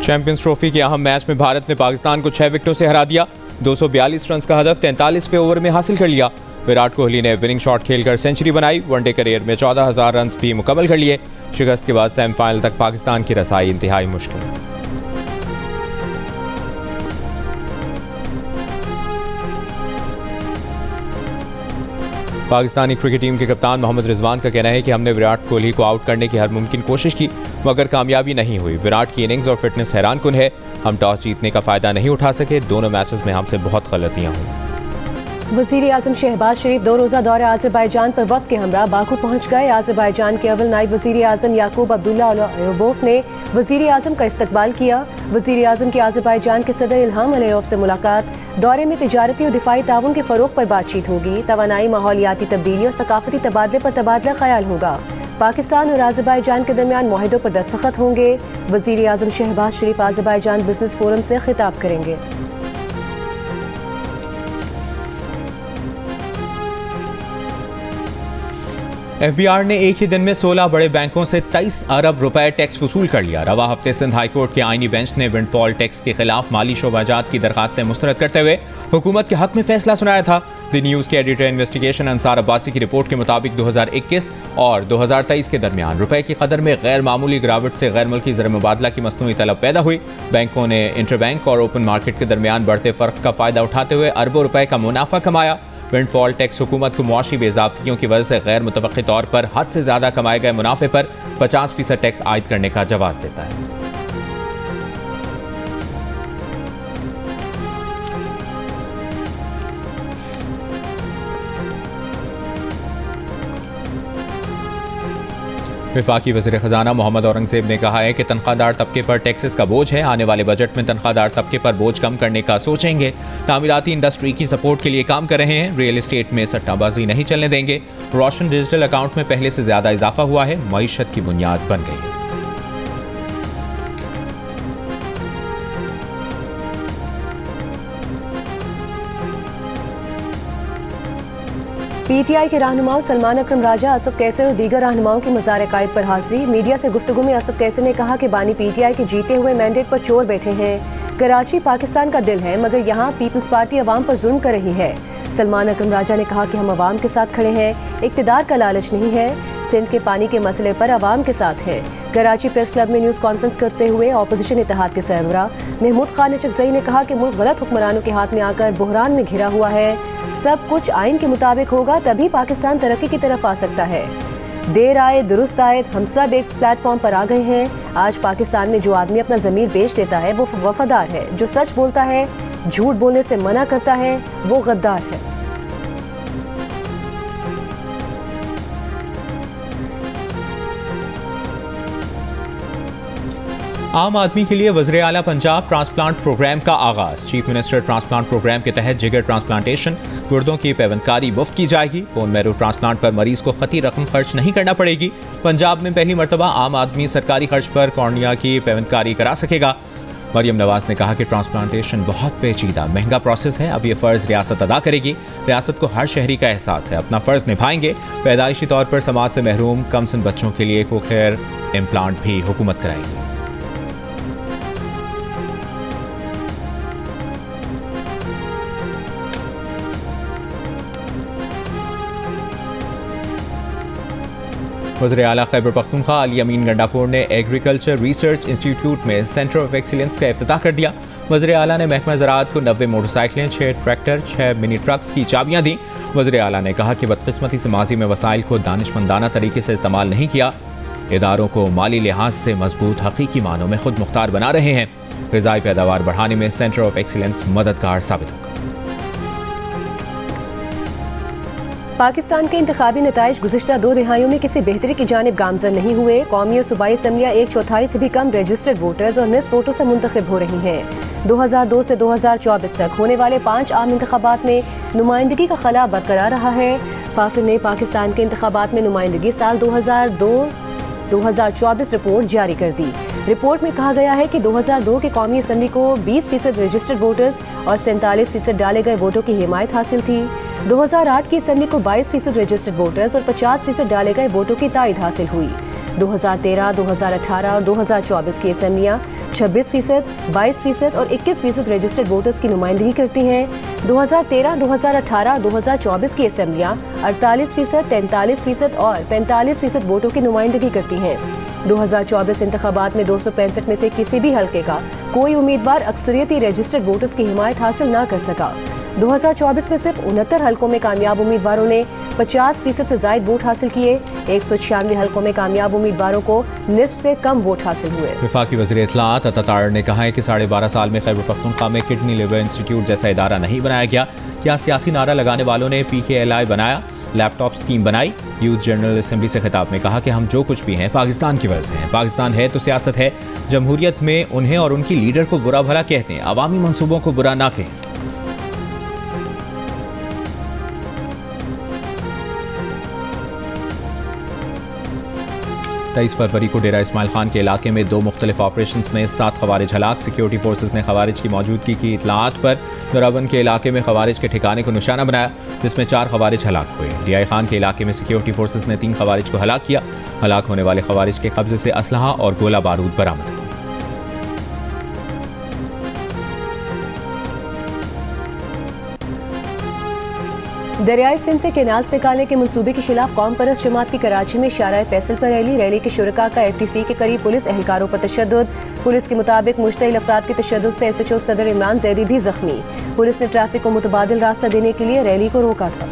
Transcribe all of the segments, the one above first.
Champions trophy के अहम match में भारत ने पाकिस्तान को 6 विकेटों से हरा दिया। 242 रन का हदफ 43वें ओवर में हासिल कर लिया। विराट कोहली ने विनिंग शॉट खेलकर सेंचुरी बनाई। वनडे करियर में 14,000 रन भी मुकम्मल कर लिए। शिकस्त के बाद सेमीफाइनल तक पाकिस्तान की रसाई इंतहाई मुश्किल। पाकिस्तानी क्रिकेट टीम के कप्तान मोहम्मद रिजवान का कहना है कि हमने विराट कोहली को आउट करने की हर मुमकिन कोशिश की मगर कामयाबी नहीं हुई। विराट की इनिंग्स और फिटनेस हैरानकुन है। हम टॉस जीतने का फायदा नहीं उठा सके। दोनों मैचेस में हमसे बहुत गलतियां हुई। वज़ीर आज़म शहबाज शरीफ 2 रोज़ा दौरे आज़रबाईजान पर वफ़द के हमरा बाकू पहुँच गए। आज़रबाईजान के अव्वल नायब वज़ीर आज़म याकूब अब्दुल्ला अल-अयूबोफ ने वज़ीर आज़म का इस्तकबाल किया। वज़ीर आज़म की आज़रबाईजान के सदर इल्हाम अलियोव से मुलाकात। दौरे में तिजारती और दिफाई ताउन के फ़रोग़ पर बातचीत होगी। तवानाई, माहौलियाती तब्दीली और सकाफती तबादले पर तबादला ख्याल होगा। पाकिस्तान और आज़रबाईजान के दरमियान मुआहिदों पर दस्तखत होंगे। वज़ीर आज़म शहबाज शरीफ आज़रबाईजान बिजनेस फोरम से खिताब करेंगे। FBI ने एक ही दिन में 16 बड़े बैंकों से 23 अरब रुपए टैक्स वसूल कर लिया। रवा हफ्ते सिंध हाईकोर्ट के आईनी बेंच ने विंडफॉल टैक्स के खिलाफ माली शोबाजात की दरखास्तें मुस्तरद करते हुए हुकूमत के हक में फैसला सुनाया था। द न्यूज़ के एडिटर इन्वेस्टिगेशन अंसार अब्बासी की रिपोर्ट के मुताबिक 2021 और 2023 के दरमियान रुपए की कदर में गैर मामूली गिरावट से गैर मुल्की ज़र मुबादला की मसनूई तलब पैदा हुई। बैंकों ने इंटरबैंक और ओपन मार्केट के दरमियान बढ़ते फ़र्क का फ़ायदा उठाते हुए अरबों रुपए का मुनाफा कमाया। विंडफॉल टैक्स हुकूमत को मुआशी बेज़ाब्तियों की वजह से गैर मुतवक्की तौर पर हद से ज़्यादा कमाए गए मुनाफे पर 50% टैक्स आयद करने का जवाब देता है। वफाकी वज़ीर ख़जाना मोहम्मद औरंगज़ेब ने कहा है कि तनख्वाहदार तबके पर टैक्सेस का बोझ है। आने वाले बजट में तनख्वाहदार तबके पर बोझ कम करने का सोचेंगे। तामीराती इंडस्ट्री की सपोर्ट के लिए काम कर रहे हैं। रियल एस्टेट में सट्टाबाजी नहीं चलने देंगे। रोशन डिजिटल अकाउंट में पहले से ज़्यादा इजाफा हुआ है। मईशत की बुनियाद बन गई है। PTI के रहनुमाओं सलमान अकरम राजा, असद कैसर और दीगर रहनुमाओं की मज़ार कायद पर हाजिरी। मीडिया से गुफ्तगू में असद कैसर ने कहा कि बानी PTI के जीते हुए मैंडेट पर चोर बैठे हैं। कराची पाकिस्तान का दिल है मगर यहाँ पीपल्स पार्टी अवाम पर जुल्म कर रही है। सलमान अकरम राजा ने कहा कि हम अवाम के साथ खड़े हैं, इक़्तिदार का लालच नहीं है। सिंध के पानी के मसले पर अवाम के साथ है। कराची प्रेस क्लब में न्यूज़ कॉन्फ्रेंस करते हुए अपोजिशन इत्तेहाद के सरबराह महमूद खान नचकज़ई ने कहा कि मुल्क गलत हुक्मरानों के हाथ में आकर बहरान में घिरा हुआ है। सब कुछ आइन के मुताबिक होगा तभी पाकिस्तान तरक्की की तरफ आ सकता है। देर आए दुरुस्त आए, हम सब एक प्लेटफॉर्म पर आ गए हैं। आज पाकिस्तान में जो आदमी अपना ज़मीर बेच देता है वो वफादार है। जो सच बोलता है, झूठ बोलने से मना करता है, वो गद्दार है। आम आदमी के लिए वज़ीर आला पंजाब ट्रांसप्लांट प्रोग्राम का आगाज। चीफ मिनिस्टर ट्रांसप्लांट प्रोग्राम के तहत जिगर ट्रांसप्लांटेशन, गुर्दों की पेवंदकारी मुफ्त की जाएगी। बोन मैरो ट्रांसप्लांट पर मरीज को खती रकम खर्च नहीं करना पड़ेगी। पंजाब में पहली मरतबा आम आदमी सरकारी खर्च पर कॉर्निया की पेवंदकारी करा सकेगा। मरियम नवाज ने कहा कि ट्रांसप्लांटेशन बहुत पेचीदा महंगा प्रोसेस है। अब ये फ़र्ज़ रियासत अदा करेगी। रियासत को हर शहरी का एहसास है, अपना फ़र्ज़ निभाएंगे। पैदाइशी तौर पर समाज से महरूम कमसिन बच्चों के लिए कोक्लियर इम्प्लांट भी हुकूमत कराएगी। वज़ीर आला खैबर पख्तूनख्वा अली अमीन गंडापुर ने एग्रीकल्चर रिसर्च इंस्टीट्यूट में सेंटर ऑफ एक्सीलेंस का इफ्तिताह कर दिया। वज़ीर आला ने महकमा ज़राअत को 90 मोटरसाइकिलें, 6 ट्रैक्टर, 6 मिनी ट्रक्स की चाबियाँ दी। वज़ीर आला ने कहा कि बदकिस्मती से माजी में वसाइल को दानिशमंदाना तरीके से इस्तेमाल नहीं किया। इदारों को माली लिहाज से मजबूत हकीकी मानों में खुद मुख्तार बना रहे हैं। ग़िज़ाई पैदावार बढ़ाने में सेंटर ऑफ एक्सीलेंस मददगार साबित होगा। पाकिस्तान के इंतखाबी नताइज गुज़िश्ता 2 दिहाइयों में किसी बेहतरी की जानिब गामज़न नहीं हुए। कौमी और सूबाई असम्बलियाँ 1/4 से भी कम रजिस्टर्ड वोटर्स और निस्फ वोटों से मुंतखब हो रही हैं। 2002 से 2024 तक होने वाले 5 आम इंतखाबात में नुमाइंदगी का खला बरकरार रहा है। फाफिर ने पाकिस्तान के इंतखाबात में नुमाइंदगी साल 2002-2024 रिपोर्ट जारी कर दी। रिपोर्ट में कहा गया है कि 2002 के कौमी असम्बली को 20% रजिस्टर्ड वोटर्स और 47% डाले गए वोटों की हिमायत हासिल थी। 2008 की असम्बली को 22% रजिस्टर्ड वोटर्स और 50% डाले गए वोटों की तायद हासिल हुई। 2013, 2018 और 2024 की असम्बलियाँ 26%, 22% और 21% रजिस्टर्ड वोटर्स की नुमाइंदगी करती हैं। 2013, 2018, 2024 की असेंबलियाँ 48%, 43% और 45% वोटों की नुमाइंदगी करती हैं। 2024 इंतखाबात में 265 में से किसी भी हल्के का कोई उम्मीदवार अक्सरियती रजिस्टर्ड वोटर्स की हिमायत हासिल ना कर सका। 2024 में सिर्फ 69 हल्कों में कामयाब उम्मीदवारों ने 50% से ज़ायद वोट हासिल किए। 196 हल्कों में कामयाब उम्मीदवारों को निस्फ से कम वोट हासिल हुए। वफाकी वज़ीर इत्तलाआत अता तारड़ ने कहा है कि 12.5 साल में खैबर पख्तूनख्वा में किडनी लिवर इंस्टीट्यूट जैसा इदारा नहीं बनाया गया। क्या सियासी नारा लगाने वालों ने PKLI बनाया, लैपटॉप स्कीम बनाई? यूथ जनरल असम्बली से खिताब में कहा कि हम जो कुछ भी हैं पाकिस्तान की वजह से हैं। पाकिस्तान है तो सियासत है। जमहूरियत में उन्हें और उनकी लीडर को बुरा भला कहते हैं, अवामी मनसूबों को बुरा ना कहें। 23 फरवरी को डेरा इस्माइल खान के इलाके में 2 मुख्तलिफ ऑपरेशन में 7 खवारिज हलाक। सिक्योरिटी फोर्सेज ने खवारिज की मौजूदगी की इतलात पर दराबन के इलाके में खवारिज के ठिकाने को निशाना बनाया, जिसमें 4 खवारिज हलाक हुए। DI खान के इलाके में सिक्योरिटी फोर्सेज ने 3 खवारिज को हलाक किया। हलाक होने वाले खवारिज के कब्जे से असलहा और गोला बारूद बरामद हुआ। दरियाई सिंध से कैनाल्स निकालने के मंसूबे के खिलाफ कौम परस्त जमात की कराची में शारा फैसल पर रैली के शुरका का FTC के करीब पुलिस एहलकारों पर तशद्दुद। पुलिस के मुताबिक मुश्तइल अफराद के तशद्दुद से SHO सदर इमरान जैदी भी जख्मी। पुलिस ने ट्रैफिक को मुतबादिल रास्ता देने के लिए रैली को रोका था।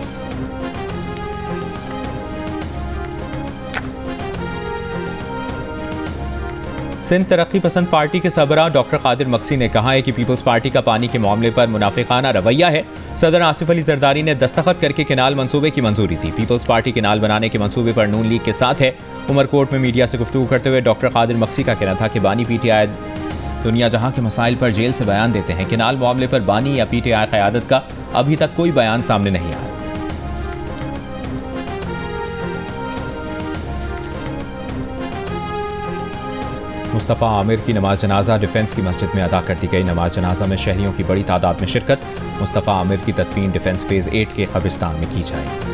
सिंध तरक्की पसंद पार्टी के सरबराह डॉक्टर कादिर मक्सी ने कहा है कि पीपल्स पार्टी का पानी के मामले पर मुनाफिकाना रवैया है। सदर आसिफ अली जरदारी ने दस्तखत करके केनाल मंसूबे की मंजूरी दी। पीपल्स पार्टी केनाल बनाने के मंसूबे पर नून लीग के साथ है। उमरकोट में मीडिया से गुफ्तगू करते हुए डॉक्टर कादिर मक्सी का कहना था कि बानी PTI दुनिया जहां के मसाइल पर जेल से बयान देते हैं, केनाल मामले पर बानी या PTI क़यादत का अभी तक कोई बयान सामने नहीं आया। मुस्तफ़ा आमिर की नमाज जनाजा डिफेंस की मस्जिद में अदा कर दी गई। नमाज जनाजा में शहरियों की बड़ी तादाद में शिरकत। मुस्तफ़ा आमिर की तदफीन डिफेंस फेज़ 8 के कब्रिस्तान में की जाएगी।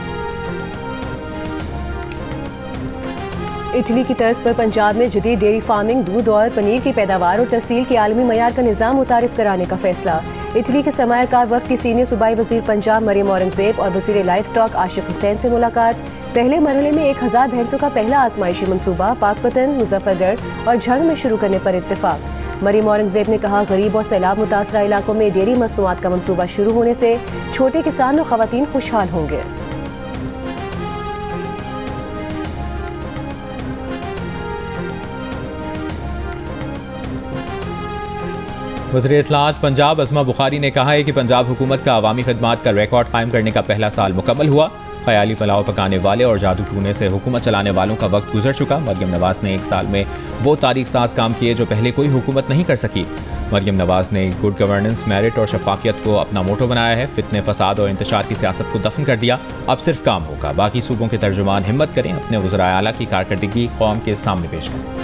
इटली की तर्ज पर पंजाब में जदीद डेयरी फार्मिंग, दूध और पनीर की पैदावार और तहसील के आलमी मयार का निज़ाम मुतारिफ कराने का फैसला। इटली के सरमायाकार वफ़द की सीनियर सूबाई वज़ीर पंजाब मरियम औरंगज़ेब और वज़ीर लाइफ स्टॉक आशिक हुसैन से मुलाकात। पहले मरहले में 1000 भैंसों का पहला आजमाइशी मनसूबा पाकपतन, मुजफ्फरगढ़ और झंग में शुरू करने पर इत्तेफाक। मरियम औरंगज़ेब ने कहा, गरीब और सैलाब मुतासरा इलाकों में डेयरी मसनूआत का मनसूबा शुरू होने से छोटे किसान और ख़वातीन खुशहाल होंगे। वज़ीर इत्तलाआत पंजाब अज़मा बुखारी ने कहा है कि पंजाब हुकूमत का अवामी खदमात का रिकॉर्ड कायम करने का पहला साल मुकम्मल हुआ। ख़याली पुलाव पकाने वाले और जादू टूने से हुकूमत चलाने वालों का वक्त गुजर चुका। मरियम नवाज़ ने 1 साल में वो तारीख साज काम किए जो पहले कोई हुकूमत नहीं कर सकी। मरियम नवाज़ ने गुड गवर्नेंस, मेरिट और शफाफियत को अपना मोटो बनाया है। फितने, फसाद और इंतशार की सियासत को दफन कर दिया। अब सिर्फ काम होगा। बाकी सूबों के तर्जुमान हिम्मत करें, अपने वज़राए आला की कारकर्दगी कौम के सामने पेश करें।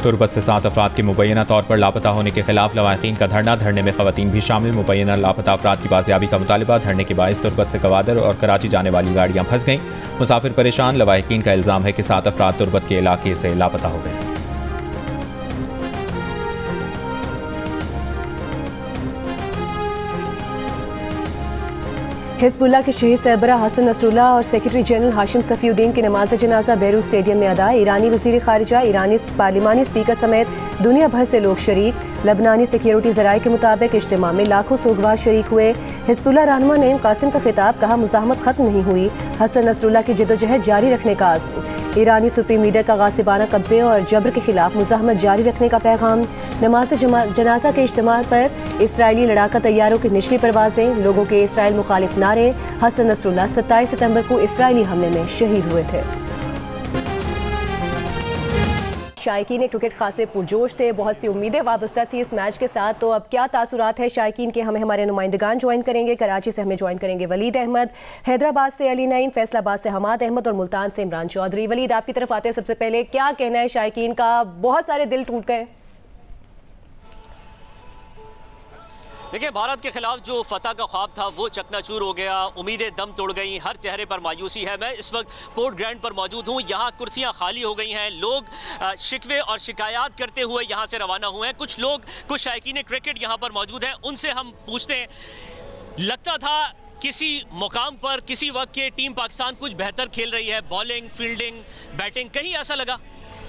तुर्बत से 7 अफराद के मुबैना तौर पर लापता होने के खिलाफ लवाहिकीन का धरना। धरने में खवातीन भी शामिल। मुबैना लापता अफराद की बाजियाबी का मुतालिबा। धरने के बायस तुर्बत से गवादर और कराची जाने वाली गाड़ियां फंस गईं। मुसाफिर परेशान। लवाहिकीन का इल्ज़ाम है कि 7 अफराद तुर्बत के इलाके से लापता हो गए। हिज़्बुल्लाह के शहीद सरबराह हसन नसरुल्लाह और सेक्रेटरी जनरल हाशिम सफ़ीउद्दीन की नमाज जनाजा बैरूत स्टेडियम में अदा। ईरानी वज़ीर ख़ारिजा, ईरानी पार्लिमानी स्पीकर समेत दुनिया भर से लोग शरीक। लबनानी सिक्योरिटी ज़राए के मुताबिक इज्तिमा में लाखों सोगवार शरीक हुए। हिज़्बुल्लाह रहनुमा नईम कासिम का खिताब, कहा मुज़ाहमत ख़त्म नहीं हुई, हसन नसरुल्लाह की जद्दोजहद जारी रखने का आज़म। ईरानी सुप्रीम लीडर का गासिबाना कब्जे और जबर के खिलाफ मुज़ाहमत जारी रखने का पैगाम। नमाज जनाजा के इज्तिमा पर इसराइली लड़ाका तैयारों की निचली परवाजें, लोगों के इसराइल मुखालिफ नारे। हसन नसरुल्लाह 27 सितंबर को इसराइली हमले में शहीद हुए थे। शायकीन क्रिकेट खासे पुरजोश थे, बहुत सी उम्मीदें वाबस्ता थी इस मैच के साथ। तो अब क्या तासुरात है शायकीन के, हमें हमारे नुमाइंदगान ज्वाइन करेंगे। कराची से हमें ज्वाइन करेंगे वलीद अहमद, हैदराबाद से अली नईम, फैसलाबाद से हमाद अहमद और मुल्तान से इमरान चौधरी। वलीद, आपकी तरफ आते हैं। सबसे पहले क्या कहना है शायकीन का, बहुत सारे दिल टूट गए? देखिए, भारत के खिलाफ जो फतह का ख्वाब था वो चकनाचूर हो गया, उम्मीदें दम तोड़ गई, हर चेहरे पर मायूसी है। मैं इस वक्त पोर्ट ग्रैंड पर मौजूद हूँ, यहाँ कुर्सियाँ खाली हो गई हैं, लोग शिकवे और शिकायत करते हुए यहाँ से रवाना हुए हैं। कुछ लोग, कुछ शायकीन क्रिकेट यहाँ पर मौजूद हैं, उनसे हम पूछते हैं, लगता था किसी मुकाम पर किसी वक्त के टीम पाकिस्तान कुछ बेहतर खेल रही है, बॉलिंग, फील्डिंग, बैटिंग, कहीं ऐसा लगा?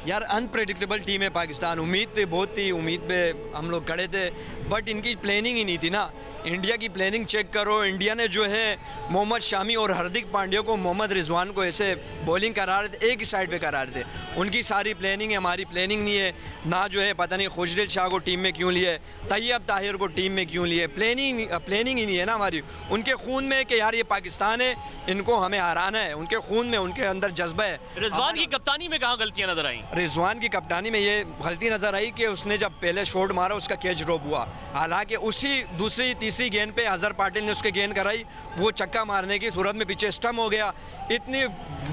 यार अनप्रेडिक्टेबल टीम है पाकिस्तान। उम्मीद तो बहुत थी, उम्मीद पे हम लोग खड़े थे, बट इनकी प्लानिंग ही नहीं थी ना। इंडिया की प्लानिंग चेक करो, इंडिया ने जो है मोहम्मद शामी और हार्दिक पांड्या को, मोहम्मद रिजवान को ऐसे बॉलिंग करा रहे थे, एक ही साइड पे करा रहे थे। उनकी सारी प्लानिंग है, हमारी प्लानिंग नहीं है ना। जो है पता नहीं खुशदिल शाह को टीम में क्यों लिए, तैयब ताहिर को टीम में क्यों लिए, प्लानिंग ही नहीं है ना हमारी। उनके खून में कि यार ये पाकिस्तान है, इनको हमें हराना है, उनके खून में, उनके अंदर जज्बा है। रिजवान की कप्तानी में कहाँ गलतियाँ नजर आई? रिजवान की कप्तानी में ये गलती नज़र आई कि उसने जब पहले शॉट मारा उसका कैच ड्रॉप हुआ। हालांकि उसी दूसरी तीसरी गेंद पे अजहर पाटिल ने उसके गेंद कराई, वो चक्का मारने की सूरत में पीछे स्टम्प हो गया। इतनी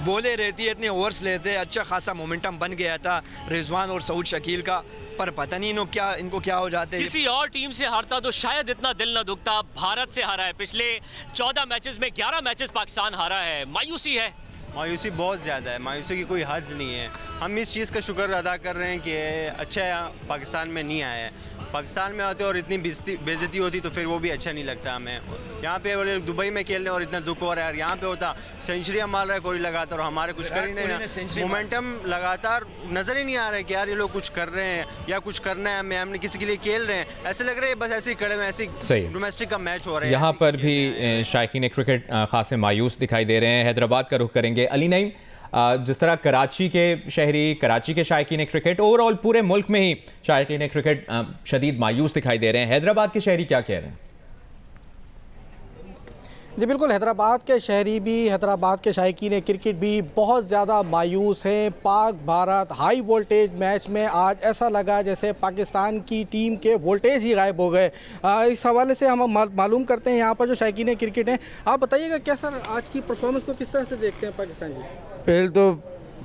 बॉलें रहती है, इतने ओवर्स लेते, अच्छा खासा मोमेंटम बन गया था रिजवान और सऊद शकील का, पर पता नहीं इनको क्या हो जाते हैं। किसी और टीम से हारता तो शायद इतना दिल न दुखता। भारत से हारा है, पिछले 14 मैचेस में 11 मैचेस पाकिस्तान हारा है, मायूसी है। मायूसी बहुत ज़्यादा है, मायूसी की कोई हद नहीं है। हम इस चीज़ का शुक्र अदा कर रहे हैं कि अच्छा पाकिस्तान में नहीं आया है। पाकिस्तान में आते और इतनी बेइज्जती होती तो फिर वो भी अच्छा नहीं लगता हमें। यहाँ पे दुबई में खेल रहे और इतना दुख हो रहा है, यहाँ पे होता सेंचुरियाँ मार रहा है कोई लगातार और हमारे कुछ कर ही नहीं रहा। मोमेंटम लगातार नज़र ही नहीं आ रहा है कि यार ये लोग कुछ कर रहे हैं या कुछ करना है, हमने किसी के लिए खेल रहे हैं। ऐसे लग रहा है बस ऐसे ही खड़े में, ऐसे डोमेस्टिक का मैच हो रहा है। यहाँ पर भी शायकीन क्रिकेट खासे मायूस दिखाई दे रहे हैं। हैदराबाद का रुख करेंगे। अली नईम, जिस तरह कराची के शहरी, कराची के शायकीन क्रिकेट, ओवरऑल पूरे मुल्क में ही शायकीन क्रिकेट शदीद मायूस दिखाई दे रहे हैं, हैदराबाद के शहरी क्या कह रहे हैं? जी बिल्कुल, हैदराबाद के शहरी भी, हैदराबाद के शायकीन क्रिकेट भी बहुत ज़्यादा मायूस हैं। Pak Bharat high voltage match में आज ऐसा लगा जैसे पाकिस्तान की टीम के वोल्टेज ही गायब हो गए। इस हवाले से हम मालूम करते हैं यहाँ पर जो शायकीन क्रिकेट हैं। आप बताइएगा कैसा आज की परफॉर्मेंस को किस तरह से देखते हैं पाकिस्तान की? पहले तो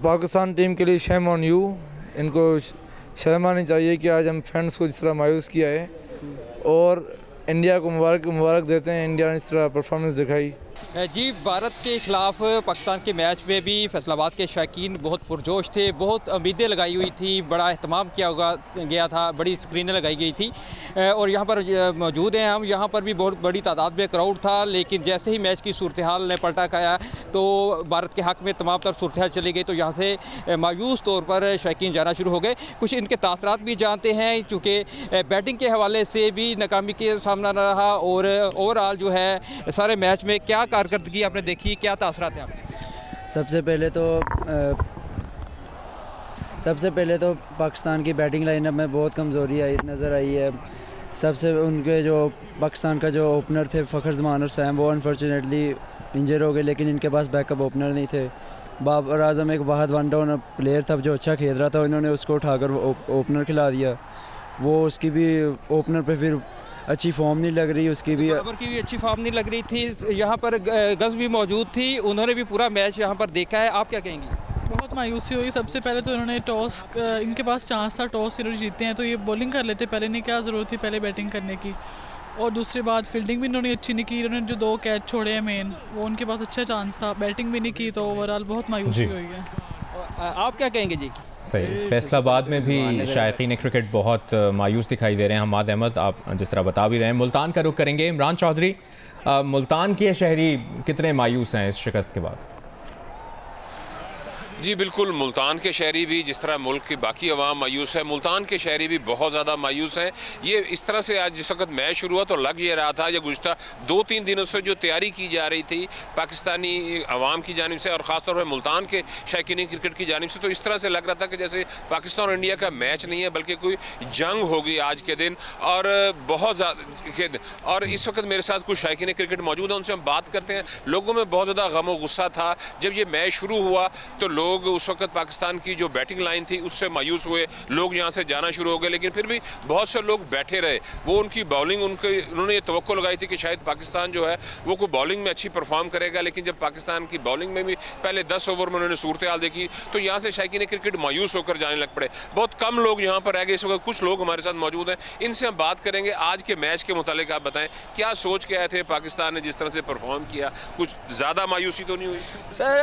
पाकिस्तान टीम के लिए शर्म ऑन यू, इनको शर्म आनी चाहिए कि आज हम फैंस को जिस तरह मायूस किया है, और इंडिया को मुबारक देते हैं, इंडिया ने इस तरह परफॉर्मेंस दिखाई। जी, भारत के ख़िलाफ़ पाकिस्तान के मैच में भी फैसलाबाद के शायकीन बहुत पुरजोश थे, बहुत उम्मीदें लगाई हुई थी, बड़ा एहतमाम किया गया था, बड़ी स्क्रीनें लगाई गई थी और यहाँ पर मौजूद हैं हम। यहाँ पर भी बहुत बड़ी तादाद में क्राउड था, लेकिन जैसे ही मैच की सूरत हाल ने पलटा खाया तो भारत के हक़ में तमाम तर सूरत हाल चली गई, तो यहाँ से मायूस तौर पर शायकीन जाना शुरू हो गए। कुछ इनके तासरात भी जानते हैं, चूँकि बैटिंग के हवाले से भी नाकामी के सामना रहा और ओवरऑल जो है सारे मैच में क्या कारकर्दगी आपने देखी, क्या तासरात हैं आपने? सबसे पहले तो पाकिस्तान की बैटिंग लाइनअप में बहुत कमज़ोरी आई नज़र आई है। सबसे उनके जो पाकिस्तान का जो ओपनर थे फ़खर जमान और सैम, वो अनफॉर्चुनेटली इंजर हो गए, लेकिन इनके पास बैकअप ओपनर नहीं थे। बाबर आजम एक वाहद वन डाउन प्लेयर था जो अच्छा खेल रहा था, इन्होंने उसको उठाकर ओपनर खिला दिया। वो उसकी भी ओपनर पे फिर अच्छी फॉर्म नहीं लग रही, उसकी भी अच्छी फॉर्म नहीं लग रही थी। यहाँ पर गज भी मौजूद थी, उन्होंने भी पूरा मैच यहाँ पर देखा है। आप क्या कहेंगी? बहुत मायूसी हुई। सबसे पहले तो इन्होंने टॉस, इनके पास चांस था, टॉस इन्होंने जीते हैं तो ये बॉलिंग कर लेते, पहले नहीं, क्या ज़रूरत थी पहले बैटिंग करने की। और दूसरी बात, फील्डिंग भी इन्होंने अच्छी नहीं की, इन्होंने जो 2 कैच छोड़े हैं मेन, वो उनके पास अच्छा चांस था, बैटिंग भी नहीं की, तो ओवरऑल बहुत मायूसी हुई है। आप क्या कहेंगे जी? सही, फैसलाबाद में भी शायकीन क्रिकेट बहुत मायूस दिखाई दे रहे हैं। हमाद अहमद, आप जिस तरह बता भी रहे हैं। मुल्तान का रुख करेंगे। इमरान चौधरी, मुल्तान के शहरी कितने मायूस हैं इस शिकस्त के बाद? जी बिल्कुल, मुल्तान के शहरी भी जिस तरह मुल्क की बाकी अवाम मायूस है, मुल्तान के शहरी भी बहुत ज़्यादा मायूस हैं। ये इस तरह से आज जिस वक्त मैच शुरू हुआ तो लग ये रहा था, ये गुज़श्ता 2-3 दिनों से जो तैयारी की जा रही थी पाकिस्तानी अवाम की जानिब से और ख़ासतौर पर मुल्तान के शायकीन क्रिकेट की जानिब से, तो इस तरह से लग रहा था कि जैसे पाकिस्तान और इंडिया का मैच नहीं है बल्कि कोई जंग होगी आज के दिन। और बहुत ज़्यादा, और इस वक्त मेरे साथ कुछ शायकीन क्रिकेट मौजूद हैं, उनसे हम बात करते हैं। लोगों में बहुत ज़्यादा गम और गुस्सा था जब ये मैच शुरू हुआ, तो लोग उस वक्त पाकिस्तान की जो बैटिंग लाइन थी उससे मायूस हुए, लोग यहाँ से जाना शुरू हो गए, लेकिन फिर भी बहुत से लोग बैठे रहे। वो उनकी बॉलिंग उन्होंने ये तवक्को लगाई थी कि शायद पाकिस्तान जो है वो कोई बॉलिंग में अच्छी परफॉर्म करेगा, लेकिन जब पाकिस्तान की बॉलिंग में भी पहले 10 ओवर में उन्होंने सूरत हाल देखी तो यहाँ से शायकीन क्रिकेट मायूस होकर जाने लग पड़े। बहुत कम लोग यहाँ पर रह गए। इस वक्त कुछ लोग हमारे साथ मौजूद हैं, इनसे हम बात करेंगे आज के मैच के मुतालिक। आप बताएं क्या सोच के आए थे, पाकिस्तान ने जिस तरह से परफॉर्म किया कुछ ज़्यादा मायूसी तो नहीं हुई? सर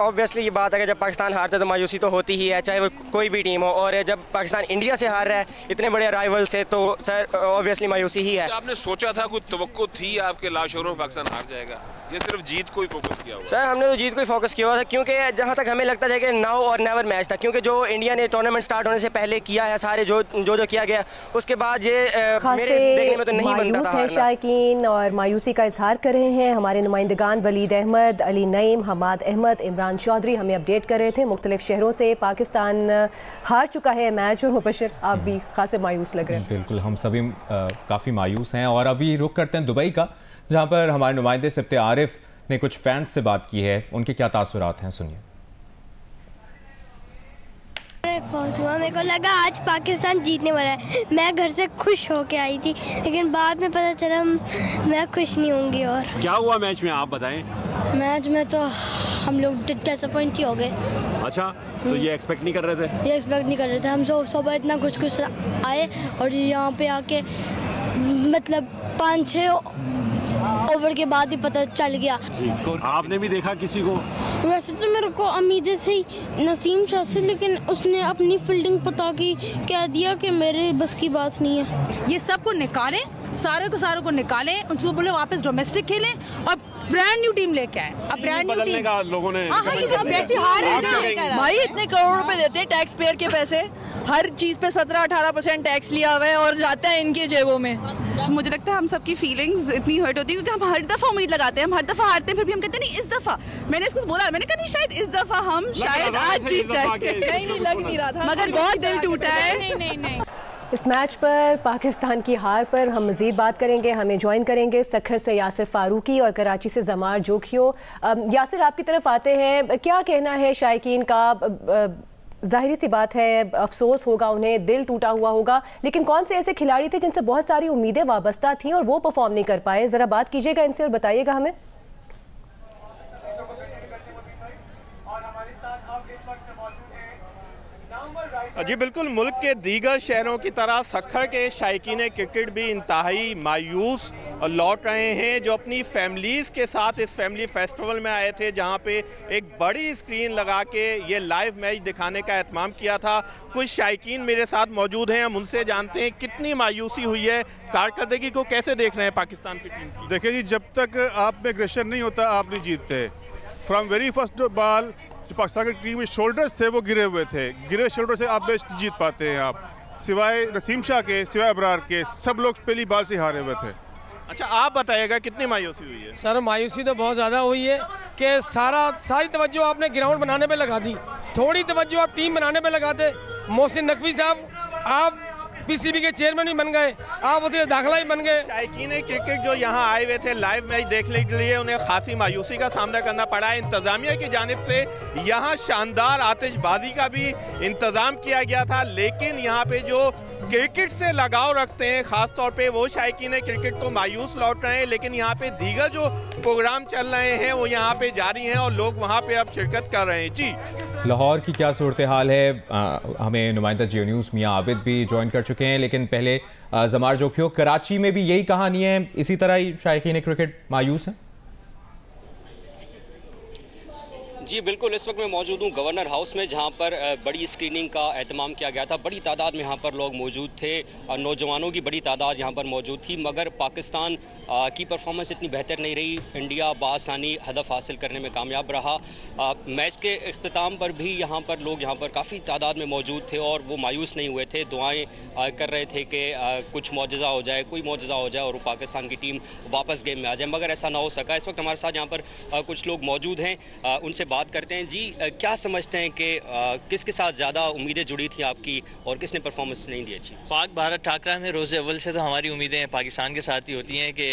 ऑब्वियसली ये बात है कि जब पाकिस्तान हारता है तो मायूसी तो होती ही है, चाहे वो कोई भी टीम हो, और जब पाकिस्तान इंडिया से हार रहा है इतने बड़े राइवल से तो सर ऑब्वियसली मायूसी ही है। आपने सोचा था, कुछ तवक्को थी आपके लाशोरों में पाकिस्तान हार जाएगा, ये सिर्फ जीत को ही फोकस किया हुआ? सर हमने तो जीत को ही फोकस किया हुआ था, क्योंकि जहाँ तक हमें लगता है कि नाउ और नेवर मैच था, क्योंकि जो इंडिया ने टूर्नामेंट स्टार्ट होने से पहले किया है सारे जो किया गया उसके बाद ये मेरे देखने में तो नहीं बनता था हारना। शायकीन और मायूसी का इजहार कर रहे हैं हमारे नुमाइंदगान वलीद अहमद, अली नईम, हमाद अहमद, इमरान चौधरी हमें अपडेट कर रहे थे मुख्तलिफ शहरों से। पाकिस्तान हार चुका है मैच और मुबशिर आप भी खासे मायूस लग रहे हैं। बिल्कुल, हम सभी काफ़ी मायूस हैं। और अभी रुख करते हैं दुबई का, जहाँ पर हमारे नुमाइंदे सिब्ते आरिफ ने कुछ फैंस से बात की है, उनके क्या तासुरात हैं सुनिए। मेरे को लगा आज पाकिस्तान जीतने वाला है, मैं घर से खुश होके आई थी, लेकिन बाद में पता चला मैं खुश नहीं होंगी। और क्या हुआ मैच में, आप बताएं। मैच में तो हम लोग डिसअपॉइंट ही हो गए। अच्छा, तो ये एक्सपेक्ट नहीं कर रहे थे? ये एक्सपेक्ट नहीं कर रहे थे हम, सुबह इतना कुछ आए और यहाँ पे आके मतलब 5-6 ओवर के बाद ही पता चल गया। इसको आपने भी देखा किसी को? वैसे तो मेरे को उम्मीदें थी नसीम शाह से, लेकिन उसने अपनी फील्डिंग पता की कह दिया कि मेरे बस की बात नहीं है। ये सबको निकालें, सारों को निकालें, उनको बोले वापस डोमेस्टिक खेलें और ब्रांड न्यू टीम लेके आए। अब ब्रांड न्यू टीम लोगों ने भाई इतने करोड़ रुपए देते हैं टैक्स पेयर के पैसे, हर चीज पे 17-18% टैक्स लिया हुआ है और जाता है इनके जेबों में। मुझे लगता है हम सबकी फीलिंग्स इतनी हर्ट होती है क्योंकि हम हर दफा उम्मीद लगाते हैं, हम हर दफा हारते हैं, फिर भी हम कहते हैं नहीं इस दफा, मैंने इसको बोला, मैंने कहा नहीं शायद इस दफा हम शायद आज जीत जाएंगे। नहीं लग नहीं रहा था, मगर बहुत दिल टूटा है। नहीं। इस मैच पर पाकिस्तान की हार पर हम मज़ीद बात करेंगे। हमें ज्वाइन करेंगे सखर से यासिर फारूकी और कराची से जमार जोखियो। यासिर आपकी तरफ आते हैं, क्या कहना है शायकीन का? जाहिर सी बात है अफसोस होगा उन्हें, दिल टूटा हुआ होगा, लेकिन कौन से ऐसे खिलाड़ी थे जिनसे बहुत सारी उम्मीदें वाबस्ता थीं और वो परफॉर्म नहीं कर पाए? ज़रा बात कीजिएगा इनसे और बताइएगा हमें। जी बिल्कुल, मुल्क के दीगर शहरों की तरह सखर के शायकीन क्रिकेट भी इंतहाई मायूस लौट रहे हैं, जो अपनी फैमिलीज़ के साथ इस फैमिली फेस्टिवल में आए थे, जहां पे एक बड़ी स्क्रीन लगा के ये लाइव मैच दिखाने का एहतमाम किया था। कुछ शायकीन मेरे साथ मौजूद हैं, हम उनसे जानते हैं कितनी मायूसी हुई है, कारकर्दगी को कैसे देख रहे हैं पाकिस्तान की टीम की? देखिए जी, जब तक आप में एग्रेशन नहीं होता आप नहीं जीतते। फ्रॉम वेरी फर्स्ट बॉल जो पाकिस्तान की टीम में शोल्डर्स थे वो गिरे हुए थे, गिरे शोल्डर से आप मैच जीत पाते हैं आप, सिवाय नसीम शाह के, सिवाय अबरार के, सब लोग पहली बार से हारे हुए थे। अच्छा, आप बताइएगा कितनी मायूसी हुई है? सर मायूसी तो बहुत ज़्यादा हुई है कि सारी तवज्जो आपने ग्राउंड बनाने पे लगा दी, थोड़ी तवज्जो आप टीम बनाने पे लगाते। मोहसिन नकवी साहब आप पीसीबी के चेयरमैन भी बन गए, आप वज़ीर दाखिला ही बन गए। शायकीन क्रिकेट जो यहाँ आए हुए थे लाइव मैच देखने के लिए, उन्हें खासी मायूसी का सामना करना पड़ा है। इंतज़ामिया की जानिब से यहाँ शानदार आतिशबाजी का भी इंतज़ाम किया गया था, लेकिन यहाँ पे जो क्रिकेट से लगाव रखते हैं ख़ास तौर पे वो शायकीन क्रिकेट को मायूस लौट रहे हैं। लेकिन यहाँ पे दीगर जो प्रोग्राम चल रहे हैं वो यहाँ पे जारी हैं और लोग वहाँ पे अब शिरकत कर रहे हैं। जी, लाहौर की क्या सूरत हाल है? हमें नुमाइंदा जियो न्यूज़ मियाँ आबिद भी ज्वाइन कर चुके हैं, लेकिन पहले जमार जोखियो, कराची में भी यही कहानी है, इसी तरह ही शायकीन क्रिकेट मायूस है? जी बिल्कुल, इस वक्त मैं मौजूद हूँ गवर्नर हाउस में, जहाँ पर बड़ी स्क्रीनिंग का एहतमाम किया गया था। बड़ी तादाद में यहाँ पर लोग मौजूद थे और नौजवानों की बड़ी तादाद यहाँ पर मौजूद थी, मगर पाकिस्तान की परफॉर्मेंस इतनी बेहतर नहीं रही। इंडिया बासानी हदफ हासिल करने में कामयाब रहा। मैच के अख्ताम पर भी यहाँ पर लोग यहाँ पर काफ़ी तादाद में मौजूद थे और वो मायूस नहीं हुए थे, दुआएँ कर रहे थे कि कुछ मौजज़ा हो जाए, कोई मौजज़ा हो जाए और पाकिस्तान की टीम वापस गेम में आ जाए, मगर ऐसा ना हो सका। इस वक्त हमारे साथ यहाँ पर कुछ लोग मौजूद हैं, उनसे बात करते हैं। जी क्या समझते हैं कि किसके साथ ज़्यादा उम्मीदें जुड़ी थी आपकी और किसने परफॉर्मेंस नहीं दी अच्छी? पाक भारत टाकरा में रोज़ अव्वल से तो हमारी उम्मीदें पाकिस्तान के साथ ही होती हैं कि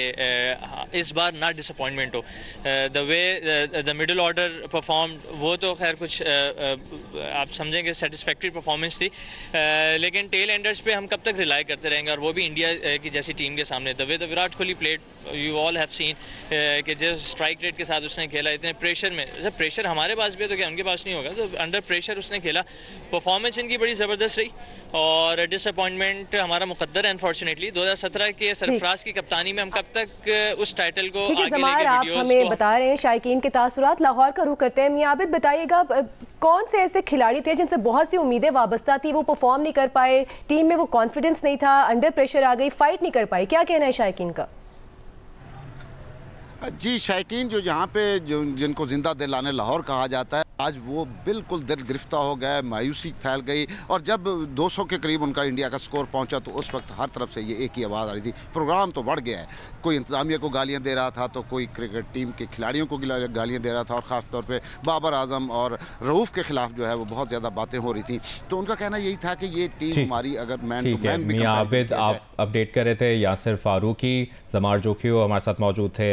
इस बार ना डिसअपॉइंटमेंट हो। The way the middle order perform, वो तो खैर कुछ आप समझेंगे सेटिस्फैक्ट्री परफॉर्मेंस थी, लेकिन टेल एंडर्स पे हम कब तक रिलाई करते रहेंगे, और वो भी इंडिया की जैसी टीम के सामने। The way the Virat Kohli played, you all have seen कि जो स्ट्राइक रेट के साथ उसने खेला, इतने प्रेशर में, जब प्रेशर हमारे पास भी है तो क्या उनके पास नहीं होगा, तो अंडर प्रेशर उसने खेला। परफॉर्मेंस इनकी बड़ी ज़बरदस्त रही और डिसअपॉइंटमेंट हमारा मुकद्दर है अनफॉर्चुनेटली। 2017 के सरफराज की कप्तानी में हम कब तक उस टाइटल को आगे लेके आप हमें बता रहे हैं शायकीन के तासुरात। लाहौर का रुख करते हैं। मियां आबिद, बताइएगा कौन से ऐसे खिलाड़ी थे जिनसे बहुत सी उम्मीदें वाबस्ता थी, वो परफॉर्म नहीं कर पाए, टीम में वो कॉन्फिडेंस नहीं था, अंडर प्रेशर आ गई, फाइट नहीं कर पाए, क्या कहना है शायकीन का? जी शायकीन जो यहाँ पे जो जिनको जिंदा दिलाने लाहौर कहा जाता है, आज वो बिल्कुल दिल गिरफ्तार हो गए, मायूसी फैल गई। और जब 200 के करीब उनका इंडिया का स्कोर पहुंचा तो उस वक्त हर तरफ से ये एक ही आवाज़ आ रही थी, प्रोग्राम तो बढ़ गया है। कोई इंतजामिया को गालियां दे रहा था तो कोई क्रिकेट टीम के खिलाड़ियों को गालियां दे रहा था, और ख़ास तौर पे बाबर आजम और रऊफ़ के खिलाफ जो है वो बहुत ज़्यादा बातें हो रही थी। तो उनका कहना यही था कि ये टीम हमारी अगर मैन टू मैन भी। मियां आबिद आप अपडेट कर रहे थे, यासिर फारूकी, जमार जोखियो हमारे साथ मौजूद थे।